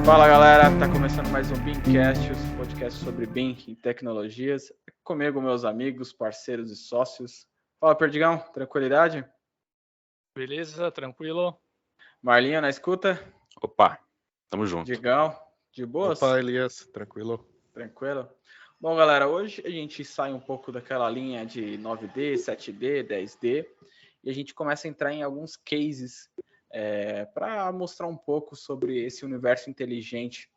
Fala galera, tá começando mais um BIMcast, o podcast sobre BIM e tecnologias. Comigo, meus amigos, parceiros e sócios. Fala Perdigão, tranquilidade? Beleza, tranquilo? Marlinho na escuta? Opa, tamo junto. Digão, de boas? Opa, Elias, tranquilo? Tranquilo? Bom galera, hoje a gente sai um pouco daquela linha de 9D, 7D, 10D e a gente começa a entrar em alguns cases para mostrar um pouco sobre esse universo inteligente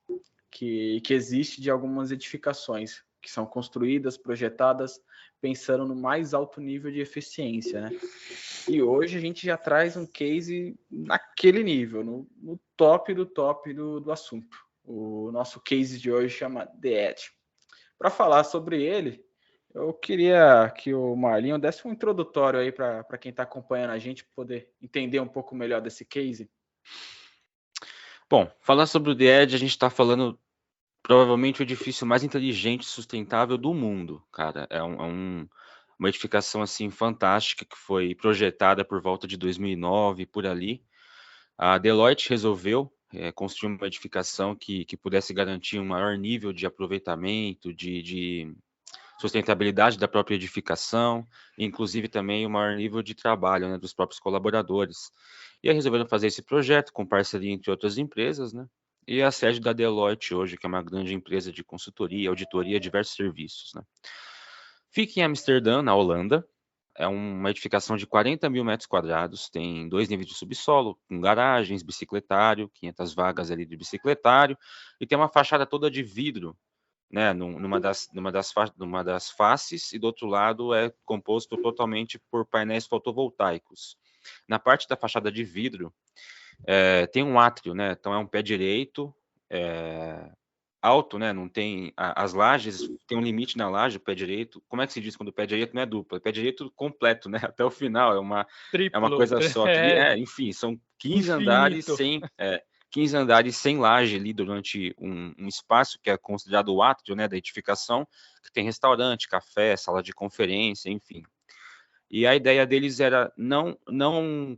que existe de algumas edificações que são construídas, projetadas, pensando no mais alto nível de eficiência, né? E hoje a gente já traz um case naquele nível, no top do assunto. O nosso case de hoje chama The Edge. Para falar sobre ele, eu queria que o Marlinho desse um introdutório aí para quem está acompanhando a gente poder entender um pouco melhor desse case. Bom, falar sobre o The Edge, a gente está falando provavelmente o edifício mais inteligente e sustentável do mundo, cara. É uma edificação assim fantástica que foi projetada por volta de 2009, por ali. A Deloitte resolveu construir uma edificação que pudesse garantir um maior nível de aproveitamento, de sustentabilidade da própria edificação, inclusive também o maior nível de trabalho, né, dos próprios colaboradores. E aí resolveram fazer esse projeto com parceria entre outras empresas, né? E a sede da Deloitte hoje, que é uma grande empresa de consultoria, auditoria, diversos serviços, né? Fica em Amsterdã, na Holanda. É uma edificação de 40 mil metros quadrados, tem 2 níveis de subsolo, com garagens, bicicletário, 500 vagas ali de bicicletário, e tem uma fachada toda de vidro, né, numa das faces, e do outro lado é composto totalmente por painéis fotovoltaicos. Na parte da fachada de vidro, tem um átrio, né, então é um pé direito, alto, né, não tem, as lajes, tem um limite na laje, o pé direito, como é que se diz quando o pé direito não é duplo? É pé direito completo, né, até o final, é uma Triplo. coisa só, enfim, são 15 andares Infinito. 15 andares sem laje ali durante um espaço que é considerado o átrio, né, da edificação, que tem restaurante, café, sala de conferência, enfim. E a ideia deles era não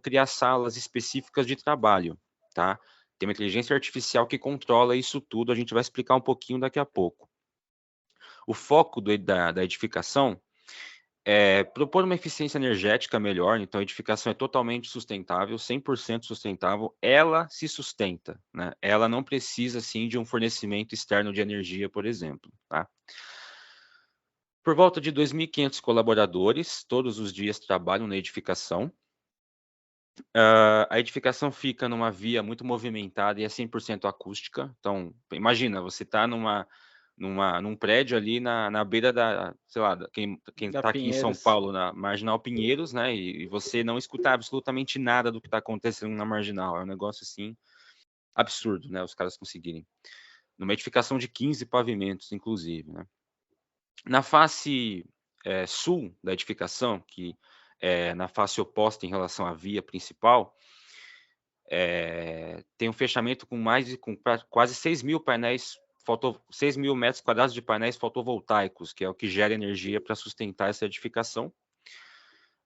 criar salas específicas de trabalho, tá? Tem uma inteligência artificial que controla isso tudo, a gente vai explicar um pouquinho daqui a pouco. O foco da edificação é propor uma eficiência energética melhor, então a edificação é totalmente sustentável, 100% sustentável, ela se sustenta, né? Ela não precisa, assim, de um fornecimento externo de energia, por exemplo, tá? Por volta de 2.500 colaboradores, todos os dias trabalham na edificação. A edificação fica numa via muito movimentada e é 100% acústica, então, imagina, você está num prédio ali na beira da, sei lá, quem está aqui em São Paulo, na Marginal Pinheiros, né, e você não escutar absolutamente nada do que está acontecendo na Marginal, é um negócio, assim, absurdo, né, os caras conseguirem. Numa edificação de 15 pavimentos, inclusive, né. Na face sul da edificação, que é na face oposta em relação à via principal, tem um fechamento com quase 6 mil metros quadrados de painéis fotovoltaicos, que é o que gera energia para sustentar essa edificação.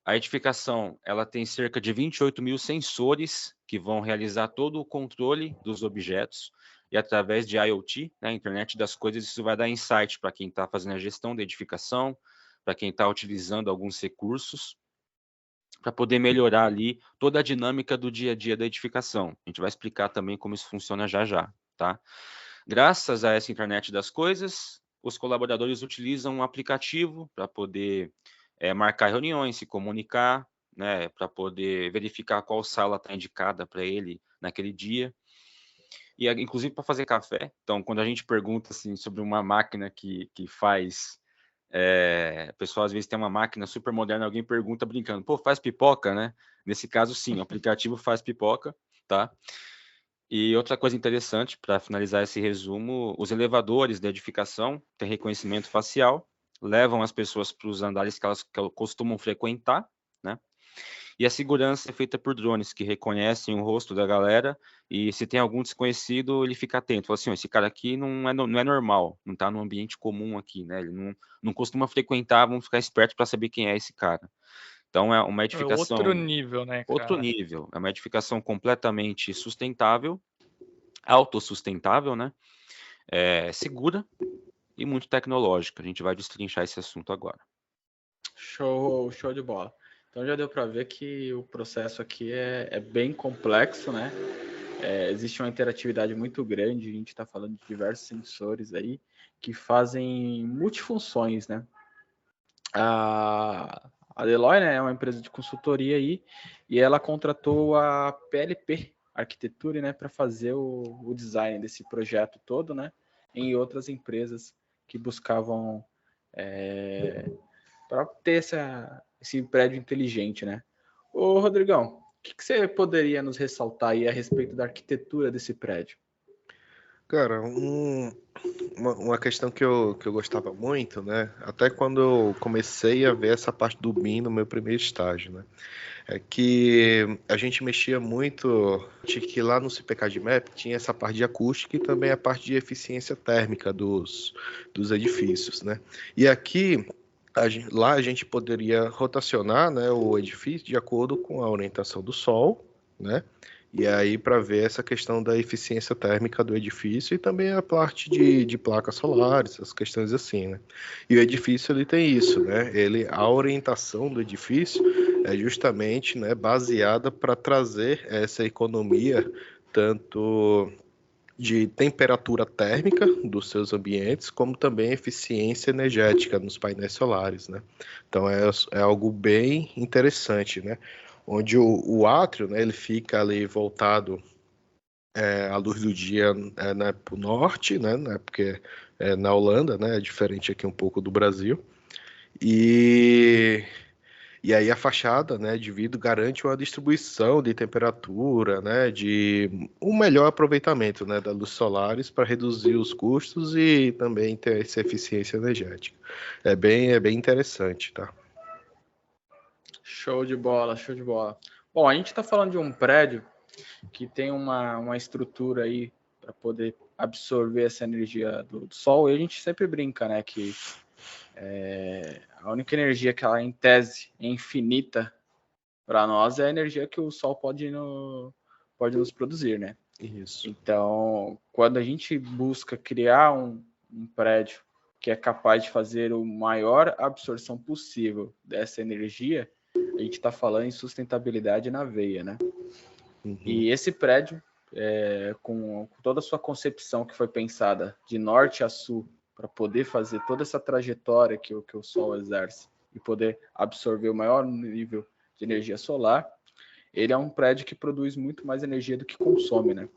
A edificação ela tem cerca de 28 mil sensores que vão realizar todo o controle dos objetos, e através de IoT, né, Internet das Coisas, isso vai dar insight para quem está fazendo a gestão da edificação, para quem está utilizando alguns recursos, para poder melhorar ali toda a dinâmica do dia a dia da edificação. A gente vai explicar também como isso funciona já, tá? Graças a essa internet das coisas, os colaboradores utilizam um aplicativo para poder marcar reuniões, se comunicar, né, para poder verificar qual sala está indicada para ele naquele dia. E inclusive para fazer café. Então, quando a gente pergunta assim, sobre uma máquina que faz... o pessoal às vezes tem uma máquina super moderna, alguém pergunta brincando, pô, faz pipoca, né? Nesse caso, sim, o aplicativo faz pipoca, tá? E outra coisa interessante, para finalizar esse resumo, os elevadores da edificação têm reconhecimento facial, levam as pessoas para os andares que elas costumam frequentar, né? E a segurança é feita por drones, que reconhecem o rosto da galera, e se tem algum desconhecido, ele fica atento. Fala assim, esse cara aqui não é normal, não está no ambiente comum aqui, né? Ele não costuma frequentar, vamos ficar espertos para saber quem é esse cara. Então, é uma edificação... Outro nível, né, cara? Outro nível. É uma edificação completamente sustentável. autossustentável, né? Segura e muito tecnológica. A gente vai destrinchar esse assunto agora. Show de bola. Então já deu para ver que o processo aqui é bem complexo, né? Existe uma interatividade muito grande, a gente está falando de diversos sensores aí que fazem multifunções, né? A Deloitte, né, é uma empresa de consultoria aí e ela contratou a PLP Arquitetura, né, para fazer o design desse projeto todo, né? Em outras empresas que buscavam para ter esse prédio inteligente, né? Ô, Rodrigão, o que você poderia nos ressaltar aí a respeito da arquitetura desse prédio? Cara, uma questão que eu gostava muito, né? Até quando eu comecei a ver essa parte do BIM no meu primeiro estágio, né? É que a gente mexia muito, que lá no CPCAD-MEP tinha essa parte de acústica e também a parte de eficiência térmica dos edifícios, né? E aqui, lá a gente poderia rotacionar, né, o edifício de acordo com a orientação do sol, né? E aí para ver essa questão da eficiência térmica do edifício e também a parte de placas solares, as questões assim, né? E o edifício ele tem isso, né? A orientação do edifício é justamente, né, baseada para trazer essa economia tanto de temperatura térmica dos seus ambientes, como também eficiência energética nos painéis solares, né? Então é algo bem interessante, né? Onde o átrio, né, ele fica ali voltado à luz do dia, né, para o norte, né, porque na Holanda, né, é diferente aqui um pouco do Brasil, e aí a fachada, né, de vidro garante uma distribuição de temperatura, né, de um melhor aproveitamento, né, da luz solares para reduzir os custos e também ter essa eficiência energética. É bem interessante, tá? Show de bola, show de bola. Bom, a gente está falando de um prédio que tem uma estrutura aí para poder absorver essa energia do sol, e a gente sempre brinca, né, que a única energia que ela, em tese, é infinita para nós é a energia que o sol pode nos produzir, né? Isso. Então, quando a gente busca criar um prédio que é capaz de fazer o maior absorção possível dessa energia, a gente está falando em sustentabilidade na veia, né? Uhum. E esse prédio, com toda a sua concepção que foi pensada de norte a sul, para poder fazer toda essa trajetória que o Sol exerce e poder absorver o maior nível de energia solar, ele é um prédio que produz muito mais energia do que consome, né?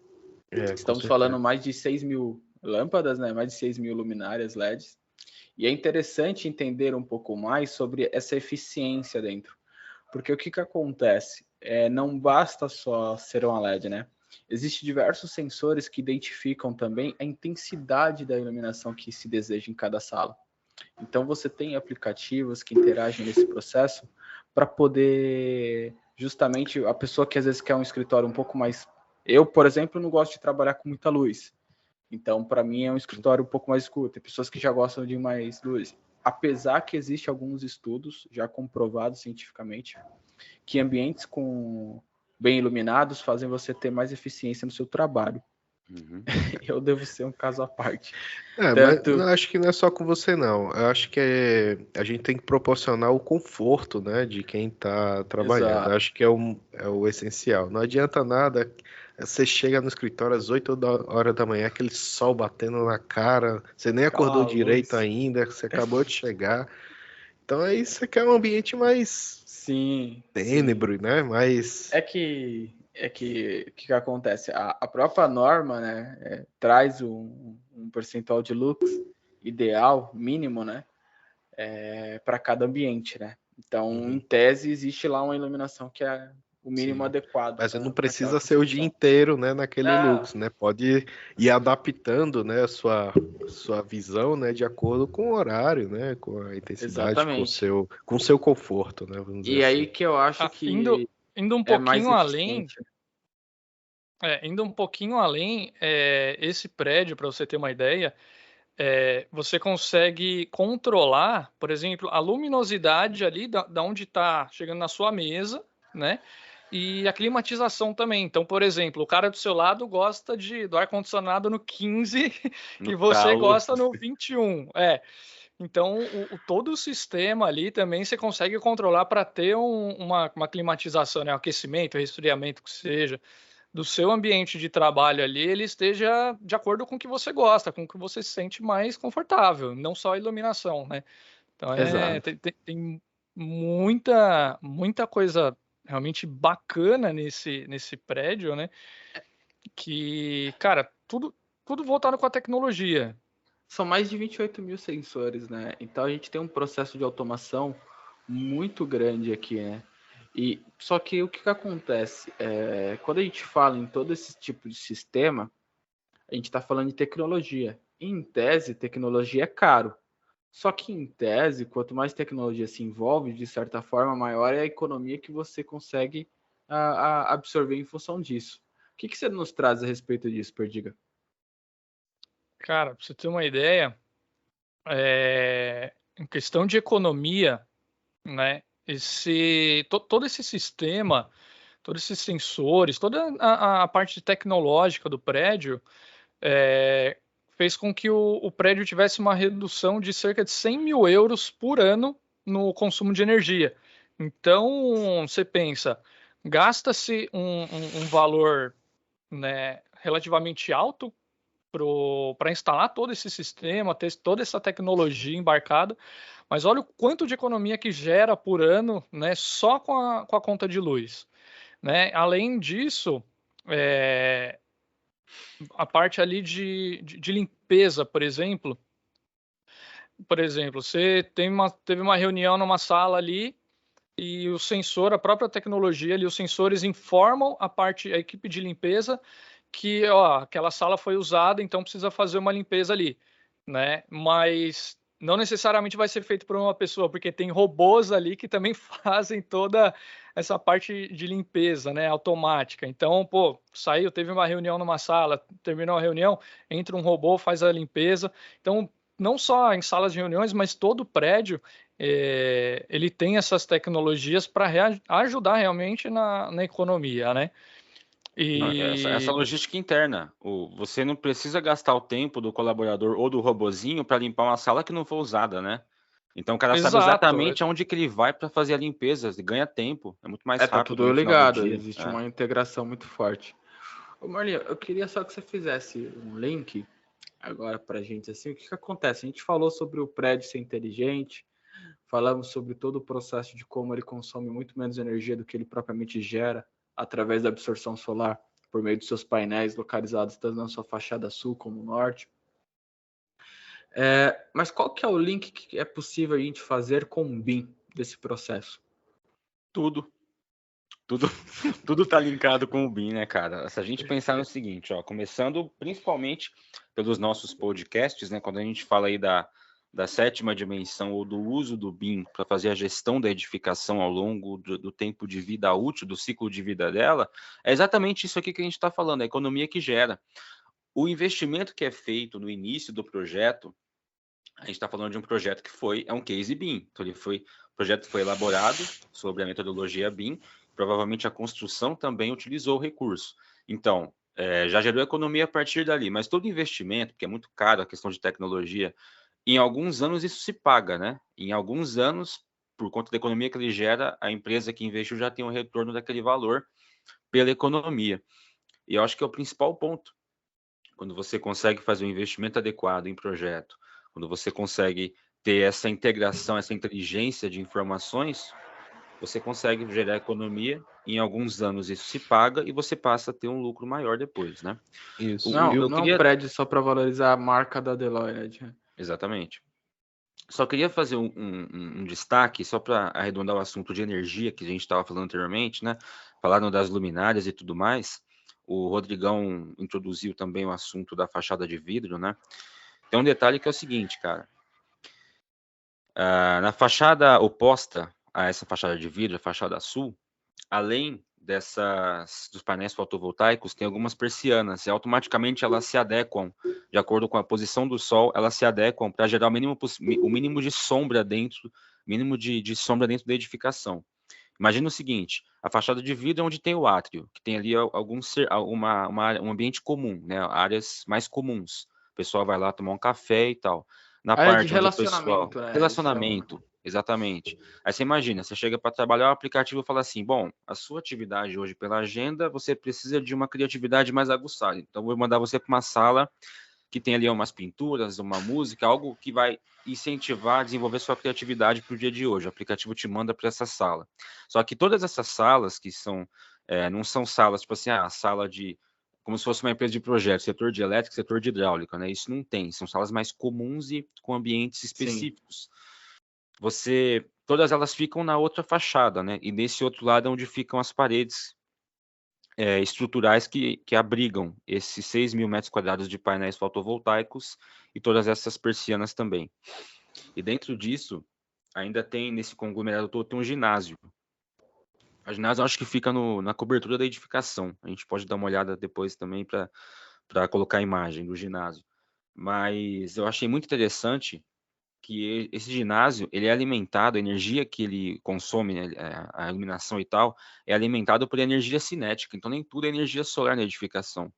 Estamos falando mais de 6 mil lâmpadas, né? Mais de 6 mil luminárias LEDs. E é interessante entender um pouco mais sobre essa eficiência dentro. Porque o que acontece? Não basta só ser uma LED, né? Existem diversos sensores que identificam também a intensidade da iluminação que se deseja em cada sala. Então, você tem aplicativos que interagem nesse processo para poder, justamente, a pessoa que às vezes quer um escritório um pouco mais... Eu, por exemplo, não gosto de trabalhar com muita luz. Então, para mim, é um escritório um pouco mais escuro. Tem pessoas que já gostam de mais luz. Apesar que existem alguns estudos já comprovados cientificamente que ambientes bem iluminados fazem você ter mais eficiência no seu trabalho. Uhum. Eu devo ser um caso à parte. Mas eu acho que não é só com você, não. Eu acho que a gente tem que proporcionar o conforto, né, de quem está trabalhando. Exato. Eu acho que é o essencial. Não adianta nada, você chega no escritório às 8 horas da manhã, aquele sol batendo na cara, você nem acordou direito ainda, você acabou de chegar. Então aí você quer um ambiente mais tênebro, né? Mais... É que acontece? A própria norma, né, traz um percentual de lux ideal, mínimo, né, para cada ambiente, né? Então, em tese, existe lá uma iluminação que é o mínimo adequado. Mas não precisa ser o dia inteiro, né, naquele lux, né? Pode ir adaptando, né, a sua visão, né, de acordo com o horário, né, com a intensidade, exatamente, com o seu conforto, né? Vamos dizer e aí assim. que eu acho que indo um pouquinho além, esse prédio, para você ter uma ideia, você consegue controlar, por exemplo, a luminosidade ali da onde está chegando na sua mesa, né? e a climatização também. Então, por exemplo, o cara do seu lado gosta do ar-condicionado no 15 e você gosta no 21. Então, todo o sistema ali também você consegue controlar para ter uma climatização, né? Um aquecimento, resfriamento, que seja, do seu ambiente de trabalho ali, ele esteja de acordo com o que você gosta, com o que você se sente mais confortável, não só a iluminação, né? Então, tem muita coisa realmente bacana nesse prédio, né? Que, cara, tudo voltado com a tecnologia. São mais de 28 mil sensores, né? Então a gente tem um processo de automação muito grande aqui, né? E só que o que acontece? Quando a gente fala em todo esse tipo de sistema, a gente está falando de tecnologia. Em tese, tecnologia é caro. Só que em tese, quanto mais tecnologia se envolve, de certa forma, maior é a economia que você consegue absorver em função disso. O que você nos traz a respeito disso, Perdiga? Cara, para você ter uma ideia, em questão de economia, né? Todo esse sistema, todos esses sensores, toda a parte tecnológica do prédio fez com que o prédio tivesse uma redução de cerca de 100 mil euros por ano no consumo de energia. Então, você pensa, gasta-se um valor, né, relativamente alto para instalar todo esse sistema, ter toda essa tecnologia embarcada, mas olha o quanto de economia que gera por ano, né, só com a conta de luz. Né? Além disso, a parte ali de limpeza, por exemplo. Você teve uma reunião numa sala ali e o sensor, a própria tecnologia ali, os sensores informam a equipe de limpeza que aquela sala foi usada, então precisa fazer uma limpeza ali, né? Mas não necessariamente vai ser feito por uma pessoa, porque tem robôs ali que também fazem toda essa parte de limpeza, né, automática. Então, teve uma reunião numa sala, terminou a reunião, entra um robô, faz a limpeza. Então, não só em salas de reuniões, mas todo prédio ele tem essas tecnologias para ajudar realmente na economia, né? Essa logística interna. Você não precisa gastar o tempo do colaborador ou do robozinho para limpar uma sala que não foi usada, né? Então o cara sabe exatamente aonde que ele vai para fazer a limpeza, e ganha tempo, é muito mais rápido. Tá tudo ligado, existe uma integração muito forte. Ô Marlinho, eu queria só que você fizesse um link agora para a gente, assim, o que acontece? A gente falou sobre o prédio ser inteligente, falamos sobre todo o processo de como ele consome muito menos energia do que ele propriamente gera através da absorção solar por meio de seus painéis localizados tanto na sua fachada sul como norte. Mas qual que é o link que é possível a gente fazer com o BIM desse processo? Tudo tá linkado com o BIM, né, cara? Se a gente pensar no seguinte, começando principalmente pelos nossos podcasts, né, quando a gente fala aí da 7ª dimensão ou do uso do BIM para fazer a gestão da edificação ao longo do tempo de vida útil, do ciclo de vida dela, é exatamente isso aqui que a gente está falando, a economia que gera. O investimento que é feito no início do projeto, a gente está falando de um projeto que é um case BIM, então o projeto foi elaborado sobre a metodologia BIM, provavelmente a construção também utilizou o recurso. Então, já gerou economia a partir dali, mas todo investimento, que é muito caro a questão de tecnologia, em alguns anos isso se paga, né? Em alguns anos, por conta da economia que ele gera, a empresa que investiu já tem um retorno daquele valor pela economia. E eu acho que é o principal ponto. Quando você consegue fazer um investimento adequado em projeto, quando você consegue ter essa integração, essa inteligência de informações, você consegue gerar economia, em alguns anos isso se paga e você passa a ter um lucro maior depois, né? Isso. Não é um prédio só para valorizar a marca da Deloitte. Exatamente. Só queria fazer um destaque, só para arredondar o assunto de energia que a gente estava falando anteriormente, né? Falaram das luminárias e tudo mais. O Rodrigão introduziu também o assunto da fachada de vidro, né? Tem um detalhe que é o seguinte, cara. Na fachada oposta a essa fachada de vidro, a fachada sul, além dos painéis fotovoltaicos, tem algumas persianas e automaticamente elas se adequam, de acordo com a posição do sol, elas se adequam para gerar o mínimo de sombra dentro da edificação. Imagina o seguinte, a fachada de vidro é onde tem o átrio, que tem ali um ambiente comum, né? Áreas mais comuns. O pessoal vai lá tomar um café e tal. Na Área de parte onde o pessoal... relacionamento, né? Eles chamam. Relacionamento, exatamente. Aí você imagina, você chega para trabalhar, o aplicativo fala assim, bom, a sua atividade hoje pela agenda, você precisa de uma criatividade mais aguçada. Então, vou mandar você para uma sala que tem ali umas pinturas, uma música, algo que vai incentivar a desenvolver sua criatividade para o dia de hoje. O aplicativo te manda para essa sala. Só que todas essas salas que são, não são salas, tipo assim, a sala de, como se fosse uma empresa de projeto, setor de elétrica, setor de hidráulica, né? Isso não tem, são salas mais comuns e com ambientes específicos. Todas elas ficam na outra fachada, né? E nesse outro lado é onde ficam as paredes estruturais que abrigam esses 6.000 metros quadrados de painéis fotovoltaicos e todas essas persianas também. E dentro disso, ainda tem, nesse conglomerado todo, tem um ginásio. O ginásio eu acho que fica na cobertura da edificação. A gente pode dar uma olhada depois também para colocar a imagem do ginásio. Mas eu achei muito interessante que esse ginásio, ele é alimentado, a energia que ele consome, né, a iluminação e tal, é alimentado por energia cinética, então nem tudo é energia solar na edificação.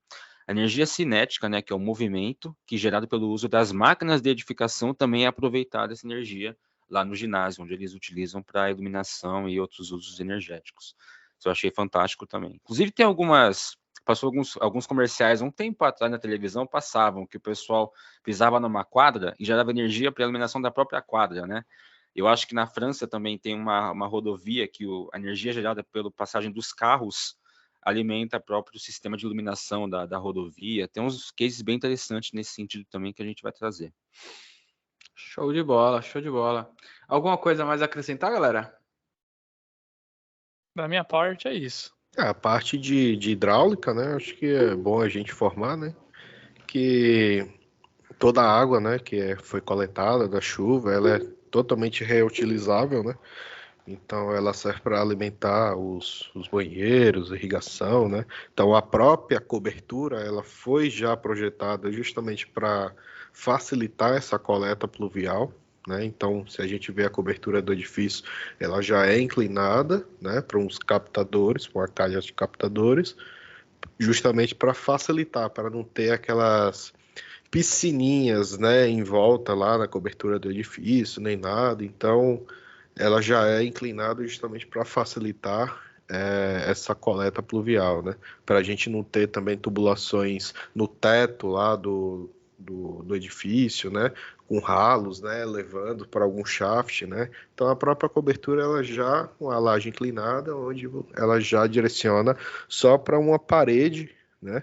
A energia cinética, né, que é o movimento, que é gerado pelo uso das máquinas de edificação, também é aproveitada essa energia lá no ginásio, onde eles utilizam para iluminação e outros usos energéticos. Isso eu achei fantástico também. Inclusive tem passou alguns comerciais um tempo atrás na televisão, passavam que o pessoal pisava numa quadra e gerava energia para a iluminação da própria quadra, né? Eu acho que na França também tem uma rodovia que a energia gerada pela passagem dos carros alimenta o próprio sistema de iluminação da rodovia. Tem uns cases bem interessantes nesse sentido também que a gente vai trazer. Show de bola, show de bola. Alguma coisa mais a acrescentar, galera? Da minha parte é isso. A parte de hidráulica, né? Acho que é bom a gente informar, né? Que toda a água, né, que foi coletada da chuva, ela é totalmente reutilizável, né? Então ela serve para alimentar os banheiros, irrigação, né? Então a própria cobertura, ela foi já projetada justamente para facilitar essa coleta pluvial, né? Então, se a gente vê a cobertura do edifício, ela já é inclinada, né, para uns captadores, para uma calha de captadores, justamente para facilitar, para não ter aquelas piscininhas, né, em volta lá na cobertura do edifício, nem nada. Então, ela já é inclinada justamente para facilitar essa coleta pluvial, né? Para a gente não ter também tubulações no teto lá do edifício, né? Com ralos, né? Levando para algum shaft, né? Então a própria cobertura ela já com a laje inclinada, onde ela já direciona só para uma parede, né?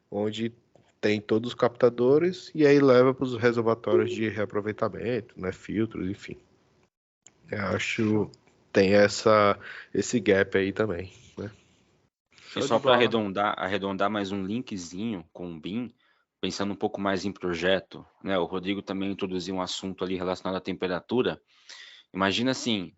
Onde tem todos os captadores e aí leva para os reservatórios de reaproveitamento, né? Filtros, enfim. Eu acho tem esse gap aí também, né? E só para arredondar mais um linkzinho com o BIM, pensando um pouco mais em projeto, né? O Rodrigo também introduziu um assunto ali relacionado à temperatura. Imagina assim,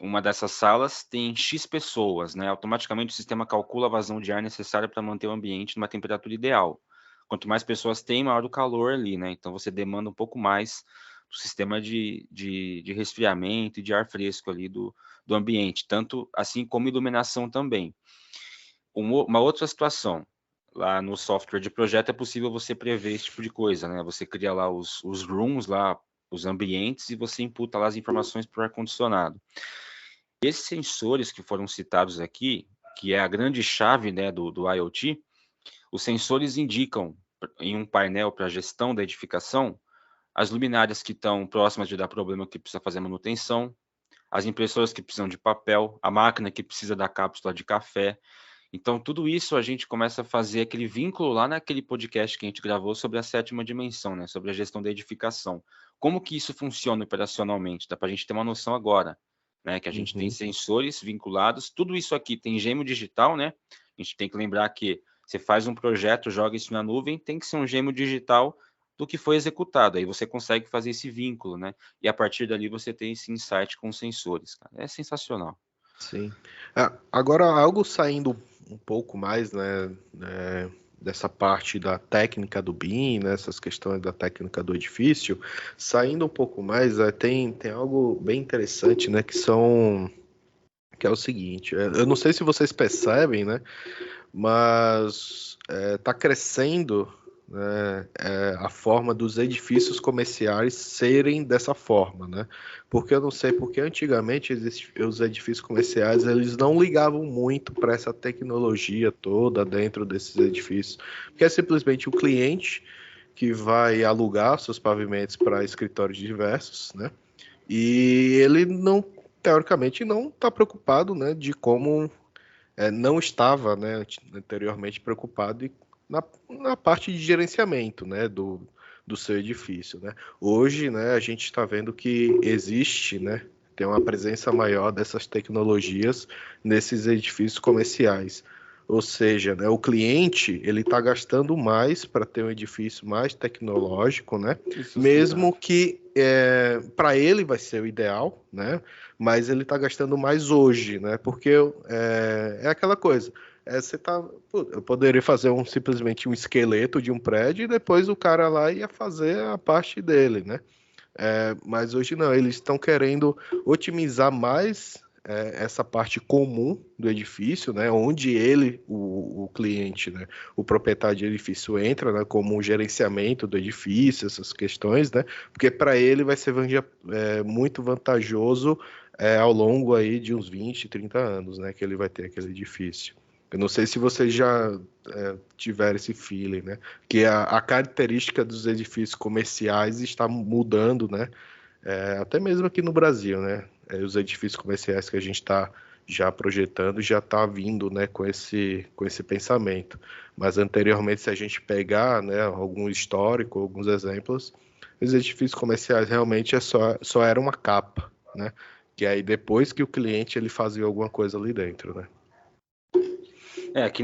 uma dessas salas tem X pessoas, né? Automaticamente o sistema calcula a vazão de ar necessária para manter o ambiente numa temperatura ideal. Quanto mais pessoas tem, maior o calor ali, né? Então você demanda um pouco mais do sistema de resfriamento e de ar fresco ali do ambiente, tanto assim como iluminação também. Uma outra situação, lá no software de projeto é possível você prever esse tipo de coisa, né? Você cria lá os rooms, lá, os ambientes, e você imputa lá as informações para o ar-condicionado. Esses sensores que foram citados aqui, que é a grande chave, né, do IoT, os sensores indicam em um painel para gestão da edificação as luminárias que estão próximas de dar problema, que precisa fazer manutenção, as impressoras que precisam de papel, a máquina que precisa da cápsula de café. Então, tudo isso a gente começa a fazer aquele vínculo lá naquele podcast que a gente gravou sobre a 7ª dimensão, né, sobre a gestão da edificação. Como que isso funciona operacionalmente? Dá para a gente ter uma noção agora, né, que a gente tem sensores vinculados, tudo isso aqui tem gêmeo digital, né? A gente tem que lembrar que você faz um projeto, joga isso na nuvem, tem que ser um gêmeo digital do que foi executado. Aí você consegue fazer esse vínculo, né? E a partir dali você tem esse insight com os sensores, cara. É sensacional. Sim. Agora, algo saindo um pouco mais, né, dessa parte da técnica do BIM, né, essas questões da técnica do edifício, saindo um pouco mais, tem algo bem interessante, né, que são que é o seguinte, eu não sei se vocês percebem, né, mas está crescendo, né, a forma dos edifícios comerciais serem dessa forma, né? Porque eu não sei, porque antigamente os edifícios comerciais eles não ligavam muito para essa tecnologia toda dentro desses edifícios, porque é simplesmente o cliente que vai alugar seus pavimentos para escritórios diversos, né? E ele não, teoricamente, não está preocupado, né, de como não estava, né, anteriormente preocupado na parte de gerenciamento, né, do seu edifício, né. Hoje, né, a gente está vendo que existe, né, tem uma presença maior dessas tecnologias nesses edifícios comerciais. Ou seja, né, o cliente ele está gastando mais para ter um edifício mais tecnológico, né? Mesmo que para ele vai ser o ideal, né? Mas ele está gastando mais hoje, né? Porque é aquela coisa. Eu poderia fazer simplesmente um esqueleto de um prédio e depois o cara lá ia fazer a parte dele, né? Mas hoje não, eles estão querendo otimizar mais essa parte comum do edifício, né, onde o cliente, né, o proprietário de edifício entra, né, como um gerenciamento do edifício, essas questões, né, porque para ele vai ser muito vantajoso ao longo aí de uns 20, 30 anos, né, que ele vai ter aquele edifício. Eu não sei se vocês já tiveram esse feeling, né? Que a característica dos edifícios comerciais está mudando, né? Até mesmo aqui no Brasil, né? Os edifícios comerciais que a gente está já projetando já está vindo, né? Com esse pensamento. Mas anteriormente, se a gente pegar, né? Algum histórico, alguns exemplos, os edifícios comerciais realmente só era uma capa, né? Que aí depois que o cliente ele fazia alguma coisa ali dentro, né?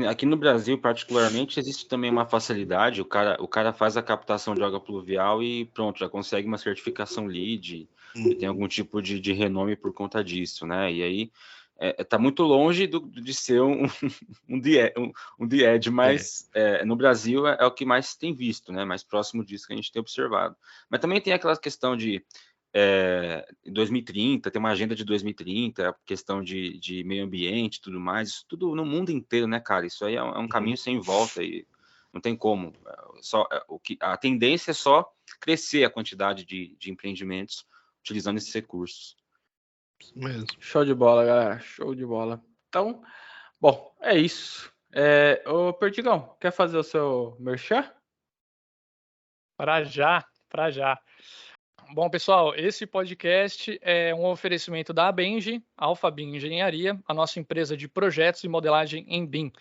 Aqui no Brasil, particularmente, existe também uma facilidade, o cara faz a captação de água pluvial e pronto, já consegue uma certificação LEED, e tem algum tipo de renome por conta disso, né? E aí, tá muito longe de ser um DIED, mas no Brasil é o que mais tem visto, né? Mais próximo disso que a gente tem observado. Mas também tem aquela questão de 2030, tem uma agenda de 2030, questão de meio ambiente e tudo mais, isso tudo no mundo inteiro, né, cara? Isso aí é um caminho sem volta e não tem como. A tendência é só crescer a quantidade de empreendimentos utilizando esses recursos. Isso mesmo. Show de bola, galera. Show de bola. Então, bom, é isso. Ô, Perdigão, quer fazer o seu merchan? Para já. Bom, pessoal, esse podcast é um oferecimento da Abengi, Alphabin Engenharia, a nossa empresa de projetos e modelagem em BIM.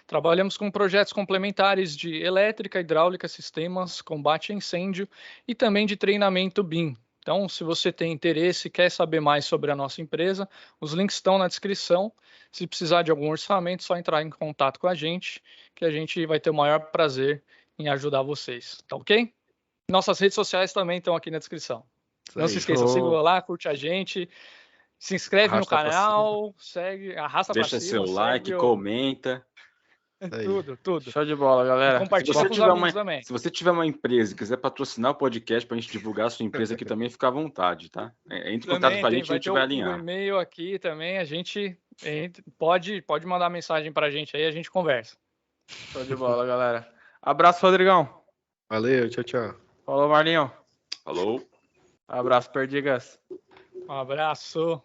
Trabalhamos com projetos complementares de elétrica, hidráulica, sistemas, combate a incêndio e também de treinamento BIM. Então, se você tem interesse e quer saber mais sobre a nossa empresa, os links estão na descrição. Se precisar de algum orçamento, é só entrar em contato com a gente, que a gente vai ter o maior prazer em ajudar vocês. Tá ok? Nossas redes sociais também estão aqui na descrição. Não se esqueça, siga lá, curte a gente, se inscreve no canal, segue, arrasta para cima. Deixa seu like, comenta. Tudo. Show de bola, galera. Compartilha com os amigos também. Se você tiver uma empresa e quiser patrocinar o podcast para a gente divulgar a sua empresa aqui também, fica à vontade, tá? Entre em contato com a gente vai alinhar. Vai ter um e-mail aqui também, a gente pode mandar mensagem para a gente aí, a gente conversa. Show de bola, galera. Abraço, Rodrigão. Valeu, tchau. Falou, Marlinho. Falou. Abraço, Perdigas. Um abraço.